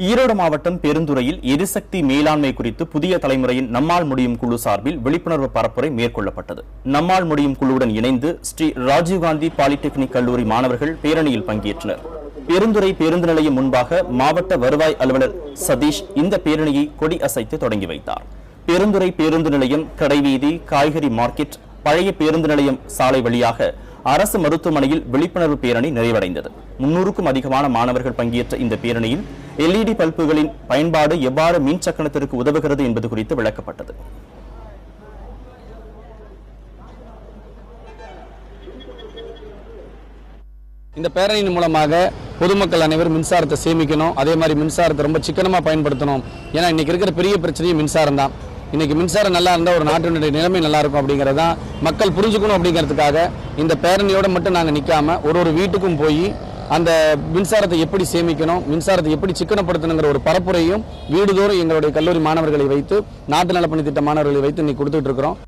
ஈரோடு மாவட்டம் பெருந்துறையில் எரிசக்தி மேலாண்மை குறித்து புதிய தலைமுறையின் நம்மால் முடியும் குழு சார்பில் விழிப்புணர்வு பரப்புரை மேற்கொள்ளப்பட்டது. நம்மால் முடியும் குழுவுடன் இணைந்து ஸ்ரீ ராஜீவ்காந்தி பாலிடெக்னிக் கல்லூரி மாணவர்கள் பேரணியில் பங்கேற்றனர். பெருந்துறை பேருந்து நிலையம் முன்பாக மாவட்ட வருவாய் அலுவலர் சதீஷ் இந்த பேரணியை கொடி அசைத்து தொடங்கி வைத்தார். பெருந்துறை பேருந்து நிலையம், கடைவீதி, காய்கறி மார்க்கெட், பழைய பேருந்து நிலையம் சாலை வழியாக அரசு மருத்துவமனையில் விழிப்புணர்வு பேரணி நிறைவடைந்தது. 300க்கும் அதிகமான மாணவர்கள் பங்கேற்ற இந்த பேரணியில் எல்இடி பல்புகளின் பயன்பாடு எவ்வாறு மின் சக்கரத்திற்கு உதவுகிறது என்பது குறித்து விளக்கப்பட்டது. இந்த பேரணியின் மூலமாக பொதுமக்கள் அனைவரும் மின்சாரத்தை சேமிக்கணும், அதே மாதிரி மின்சாரத்தை ரொம்ப சிக்கனமா பயன்படுத்தணும். ஏன்னா இன்னைக்கு இருக்கிற பெரிய பிரச்சனையும் மின்சாரம் தான். இன்னைக்கு மின்சாரம் நல்லா இருந்தால் ஒரு நாட்டினுடைய நிலைமை நல்லா இருக்கும் அப்படிங்கிறதான் மக்கள் புரிஞ்சுக்கணும். அப்படிங்கிறதுக்காக இந்த பேரணியோட மட்டும் நாங்கள் நிற்காம ஒரு வீட்டுக்கும் போய் அந்த மின்சாரத்தை எப்படி சேமிக்கணும், மின்சாரத்தை எப்படி சிக்கனப்படுத்தணுங்கிற ஒரு பரப்புரையும் வீடுதோறும் எங்களுடைய கல்லூரி மாணவர்களை வைத்து, நாட்டு நலப்பணி திட்ட மாணவர்களை வைத்து இன்னைக்கு கொடுத்துட்டு இருக்கிறோம்.